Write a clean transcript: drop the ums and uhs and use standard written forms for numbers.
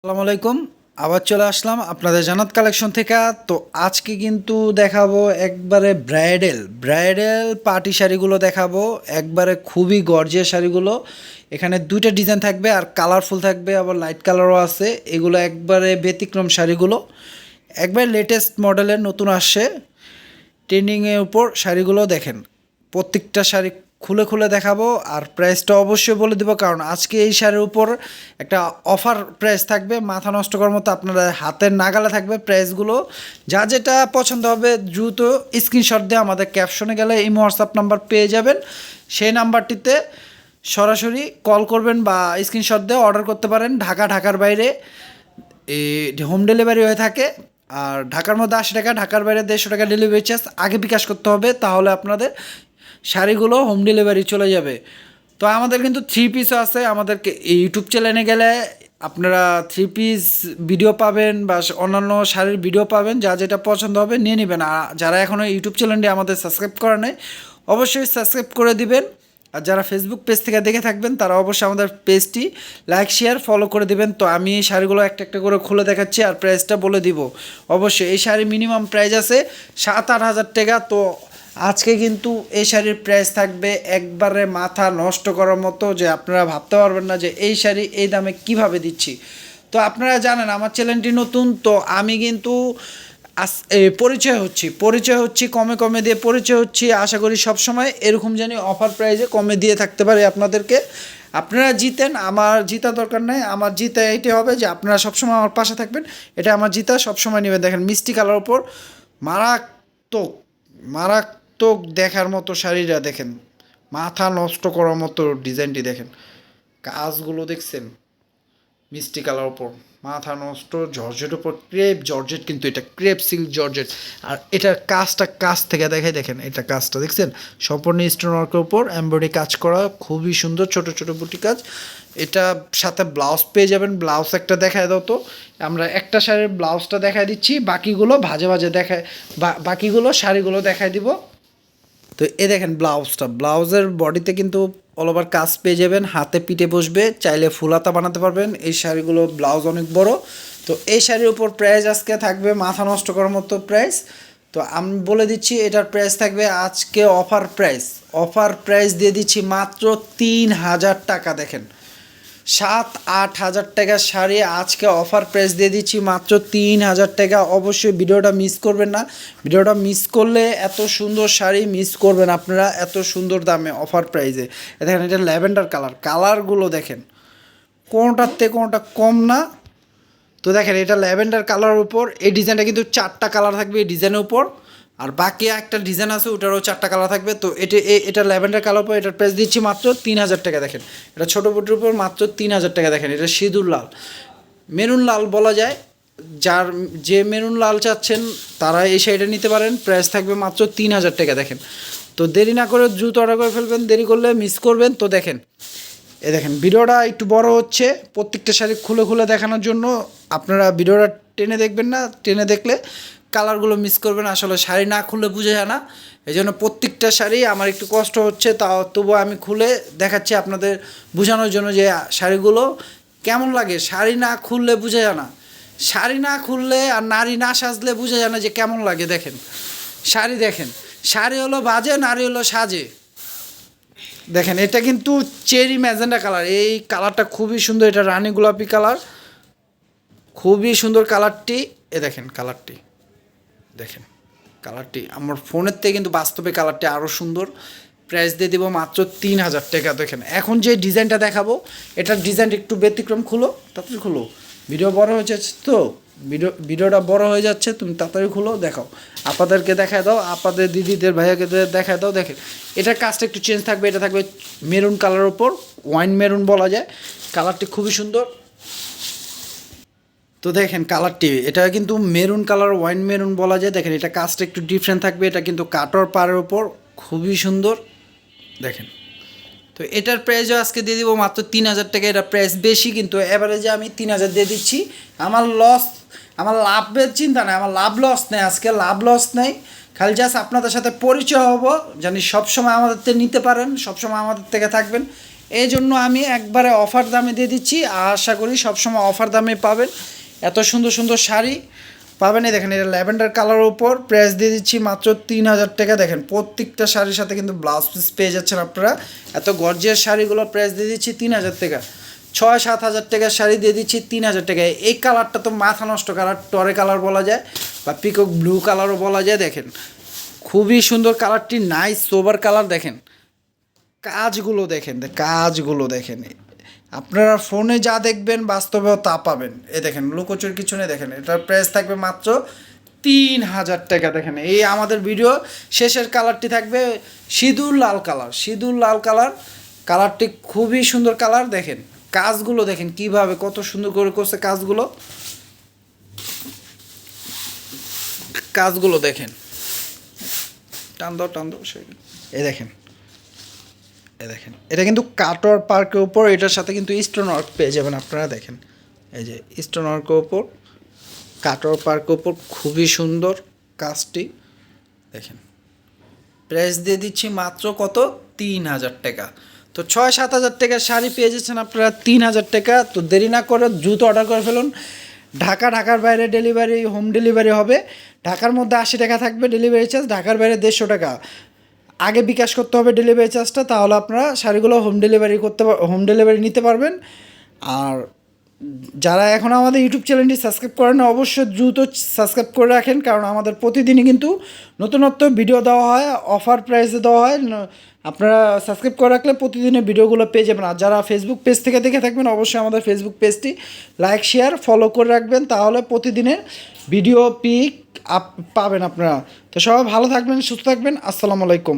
আসসালামু আলাইকুম। আবার চলে আসলাম আপনাদের জান্নাত কালেকশন থেকে। তো আজকে কিন্তু দেখাবো একবারে ব্রাইডাল পার্টি শাড়িগুলো দেখাবো, একবারে খুবই গর্জিয়াস শাড়িগুলো। এখানে দুইটা ডিজাইন থাকবে আর কালারফুল থাকবে, আবার লাইট কালারও আছে। এগুলো একবারে ব্যতিক্রম শাড়িগুলো, একবারে লেটেস্ট মডেলের নতুন আসছে ট্রেন্ডিংয়ের উপর শাড়িগুলো। দেখেন প্রত্যেকটা শাড়ি খুলে খুলে দেখাবো আর প্রাইসটা অবশ্যই বলে দেবো, কারণ আজকে এই শাড়ির উপর একটা অফার প্রাইস থাকবে, মাথা নষ্ট করার মতো আপনারা হাতের নাগালে থাকবে প্রাইসগুলো। যা যেটা পছন্দ হবে দ্রুত স্ক্রিনশট দিয়ে আমাদের ক্যাপশনে গেলে এই হোয়াটসঅ্যাপ নাম্বার পেয়ে যাবেন। সেই নাম্বারটিতে সরাসরি কল করবেন বা স্ক্রিনশট দিয়ে অর্ডার করতে পারেন। ঢাকার বাইরে এই হোম ডেলিভারি হয়ে থাকে। আর ঢাকার মধ্যে 80 টাকা, ঢাকার বাইরে 150 টাকা ডেলিভারি চার্জ আগে বিকাশ করতে হবে, তাহলে আপনাদের শাড়িগুলো হোম ডেলিভারি চলে যাবে। তো আমাদের কিন্তু থ্রি পিসও আছে। আমাদেরকে ইউটিউব চ্যানেলে গেলে আপনারা থ্রি পিস ভিডিও পাবেন বা অন্যান্য শাড়ির ভিডিও পাবেন, যা যেটা পছন্দ হবে নিয়ে নেবেন। আর যারা এখনও ইউটিউব চ্যানেলটি আমাদের সাবস্ক্রাইব করে নেয় অবশ্যই সাবস্ক্রাইব করে দিবেন। আর যারা ফেসবুক পেজ থেকে দেখে থাকবেন তারা অবশ্যই আমাদের পেজটি লাইক শেয়ার ফলো করে দিবেন। তো আমি এই শাড়িগুলো একটা একটা করে খুলে দেখাচ্ছি আর প্রাইসটা বলে দিব। অবশ্যই এই শাড়ির মিনিমাম প্রাইস আছে 7-8 হাজার টাকা। তো আজকে কিন্তু এই শাড়ির প্রাইস থাকবে একবারে মাথা নষ্ট করার মতো, যে আপনারা ভাবতে পারবেন না যে এই শাড়ি এই দামে কিভাবে দিচ্ছি। তো আপনারা জানেন আমার চ্যানেলটি নতুন, তো আমি কিন্তু পরিচয় হচ্ছি কমে কমে দিয়ে পরিচয় হচ্ছি। আশা করি সবসময় এরকম জানি অফার প্রাইসে কমে দিয়ে থাকতে পারি আপনাদেরকে। আপনারা জিতেন, আমার জিতা দরকার নেই। আমার জিতা এইটাই হবে যে আপনারা সবসময় আমার পাশে থাকবেন, এটা আমার জিতা সবসময় নেবেন। দেখেন মিষ্টি কালার ওপর মারাত্মক মারাত্মক দেখার মতো শাড়িটা দেখেন, মাথা নষ্ট করার মতো ডিজাইনটি দেখেন, কাজগুলো দেখছেন মিষ্টি কালার ওপর মাথা নষ্ট। জর্জেট ওপর ক্রেপ জর্জেট, কিন্তু এটা ক্রেপ সিল্ক জর্জেট। আর এটার কাজ থেকে দেখে দেখেন, এটা কাজটা দেখছেন সম্পূর্ণ স্টোন ওয়ার্কের উপর এমব্রয়ডারি কাজ করা, খুবই সুন্দর ছোট ছোট বুটি কাজ। এটা সাথে ব্লাউজ পেয়ে যাবেন। ব্লাউজ একটা দেখায় দাও তো। আমরা একটা শাড়ির ব্লাউজটা দেখায় দিচ্ছি, বাকিগুলো ভাজে ভাজে দেখায়, বাকিগুলো শাড়িগুলো দেখায় দিব। তো এ দেখেন ব্লাউজের বডিতে কিন্তু অল ওভার কাজ পেয়ে যাবেন, হাতে পিঠে বসবে, চাইলে ফুলাতা বানাতে পারবেন। এই শাড়িগুলো ব্লাউজ অনেক বড়। তো এই শাড়ির উপর প্রাইস আজকে থাকবে মাথা নষ্ট করার মতো প্রাইস। তো আমি বলে দিচ্ছি এটার প্রাইস থাকবে আজকে অফার প্রাইস দিয়ে দিচ্ছি মাত্র 3,000 টাকা। দেখেন 7-8 হাজার টাকার শাড়ি আজকে অফার প্রাইস দিয়ে দিচ্ছি মাত্র 3,000 টাকা। অবশ্যই ভিডিওটা মিস করবেন না, ভিডিওটা মিস করলে এত সুন্দর শাড়ি মিস করবেন আপনারা এত সুন্দর দামে অফার প্রাইসে। দেখেন এটা ল্যাভেন্ডার কালারগুলো দেখেন, কোনোটার থেকে কোনোটা কম না। তো দেখেন এটা ল্যাভেন্ডার কালারের উপর এই ডিজাইনটা কিন্তু 4টা কালার থাকবে এই ডিজাইনের উপর, আর বাকি একটা ডিজাইন আছে ওটারও 4টা কালার থাকবে। তো এটা ল্যাভেন্ডার কালার উপর এটার প্রাইস দিচ্ছি মাত্র 3,000 টাকা। দেখেন এটা ছোটো বুটির উপর মাত্র 3,000 টাকা। দেখেন এটা সিঁদুর লাল, মেরুন লাল বলা যায়। যে মেরুন লাল চাচ্ছেন তারা এই শাড়িটা নিতে পারেন, প্রাইস থাকবে মাত্র 3,000 টাকা। দেখেন তো দেরি না করে দ্রুত অর্ডার করে ফেলবেন, দেরি করলে মিস করবেন। তো দেখেন দেখেন ভিডিওটা একটু বড় হচ্ছে প্রত্যেকটা শাড়ি খুলে খুলে দেখানোর জন্য। আপনারা ভিডিওটা টেনে দেখবেন না, টেনে দেখলে কালারগুলো মিস করবেন। আসলে শাড়ি না খুললে বোঝা যায় না, এই জন্য প্রত্যেকটা শাড়ি আমার একটু কষ্ট হচ্ছে, তবুও আমি খুলে দেখাচ্ছি আপনাদের বোঝানোর জন্য যে শাড়িগুলো কেমন লাগে। শাড়ি না খুললে বোঝা যায় না, শাড়ি না খুললে আর নারী না সাজলে বোঝা যায় না যে কেমন লাগে। দেখেন শাড়ি হলো বাজে, নারী হলো সাজে। দেখেন এটা কিন্তু চেরি ম্যাজেন্ডা কালার, এই কালারটা খুবই সুন্দর, এটা রানী গোলাপি কালার, খুবই সুন্দর কালারটি। দেখেন কালারটি আমার ফোনের থেকে কিন্তু বাস্তবে কালারটি আরও সুন্দর। প্রাইস দিয়ে দেবো মাত্র 3,000 টাকা। দেখেন এখন যে ডিজাইনটা দেখাবো এটার ডিজাইনটা একটু ব্যতিক্রম। তাড়াতাড়ি খুলো, ভিডিও বড় হয়ে যাচ্ছে তো, ভিডিওটা বড় হয়ে যাচ্ছে, তুমি তাড়াতাড়ি খুলো দেখাও, আপাদেরকে দেখায় দাও, আপাদের দিদিদের ভাইয়াকে দেখায় দাও। দেখেন এটার কাজটা একটু চেঞ্জ থাকবে, এটা থাকবে মেরুন কালারের ওপর, ওয়াইন মেরুন বলা যায়। কালারটি খুবই সুন্দর। তো দেখেন কালারটি এটা কিন্তু মেরুন কালার, ওয়াইন মেরুন বলা যায়। দেখেন এটা কাজটা একটু ডিফারেন্ট থাকবে, এটা কিন্তু কাটর পাড়ের ওপর খুবই সুন্দর। দেখেন তো এটার প্রাইসও আজকে দিয়ে দিব মাত্র 3,000 টাকা। এটা প্রাইস বেশি, কিন্তু অ্যাভারেজে আমি 3,000 দিয়ে দিচ্ছি। আমার লাভের চিন্তা নেই, আমার লস নেই, আজকে লস নেই। খালি জাস্ট আপনাদের সাথে পরিচয় হব, জানি সবসময় আমাদের থেকে নিতে পারেন, সবসময় আমাদের থেকে থাকবেন, এই জন্য আমি একবারে অফার দামে দিয়ে দিচ্ছি, আশা করি সবসময় অফার দামে পাবেন। এত সুন্দর সুন্দর শাড়ি পাবেন। এই দেখেন, এটা ল্যাভেন্ডার কালারের উপর প্রাইস দিয়ে দিচ্ছি মাত্র 3,000 টাকা। দেখেন প্রত্যেকটা শাড়ির সাথে কিন্তু ব্লাউজ পিস পেয়ে যাচ্ছেন আপনারা। এত গর্জিয়াস শাড়িগুলো প্রাইস দিয়ে দিচ্ছি 3,000 টাকা। 6-7 হাজার টাকার শাড়ি দিয়ে দিচ্ছি 3,000 টাকায়। এই কালারটা তো মাথা নষ্ট কালার, টরে কালার বলা যায় বা পিকক ব্লু কালারও বলা যায়। দেখেন খুবই সুন্দর কালারটি, নাইস সোবার কালার। দেখেন কাজগুলো দেখেন, কাজগুলো দেখেন। আপনারা ফোনে যা দেখবেন বাস্তবেও তা পাবেন। এ দেখেন লুকোচুর কিছু নেই। দেখেন এটার প্রাইস থাকবে মাত্র 3,000 টাকা। দেখেন এই আমাদের ভিডিও শেষের কালারটি থাকবে সিঁদুর লাল কালার, সিঁদুর লাল কালার। কালারটি খুবই সুন্দর কালার। দেখেন কাজগুলো দেখেন কিভাবে কত সুন্দর করে করছে কাজগুলো, কাজগুলো দেখেন। টান দাও টান দাও। এই দেখেন, এই দেখেন এটা কিন্তু কাটওয়ার পার্কের উপর, এটার সাথে কিন্তু স্টোন ওয়ার্ক পেয়ে যাবেন আপনারা। দেখেন এই যে স্টোন ওয়ার্কের উপর, কাটওয়ার পার্কের উপর খুবই সুন্দর কাজটি। দেখেন প্রাইস দিয়ে দিচ্ছি মাত্র কত, 3,000 টাকা। তো 6-7 হাজার টাকার শাড়ি পেয়ে যাচ্ছেন আপনারা 3,000 টাকা। তো দেরি না করে দ্রুত অর্ডার করে ফেলুন। ঢাকার বাইরে ডেলিভারি, হোম ডেলিভারি হবে। ঢাকার মধ্যে 80 টাকা থাকবে ডেলিভারি চার্জ, ঢাকার বাইরে 150 টাকা। আগে বিকাশ করতে হবে ডেলিভারি চার্জটা, তাহলে আপনারা শাড়িগুলো হোম ডেলিভারি নিতে পারবেন। আর যারা এখন আমাদের ইউটিউব চ্যানেলটি সাবস্ক্রাইব করেন না, অবশ্যই দ্রুত সাবস্ক্রাইব করে রাখেন, কারণ আমাদের প্রতিদিনই কিন্তু নতুনত্ব ভিডিও দেওয়া হয়, অফার প্রাইসে দেওয়া হয়। আপনারা সাবস্ক্রাইব করে রাখলে প্রতিদিনের ভিডিওগুলো পেয়ে যাবেন। আর যারা ফেসবুক পেজ থেকে দেখে থাকবেন, অবশ্যই আমাদের ফেসবুক পেজটি লাইক শেয়ার ফলো করে রাখবেন, তাহলে প্রতিদিনের ভিডিও পিক আপ পাবেন আপনারা। তো সবাই ভালো থাকবেন, সুস্থ থাকবেন। আসসালামু আলাইকুম।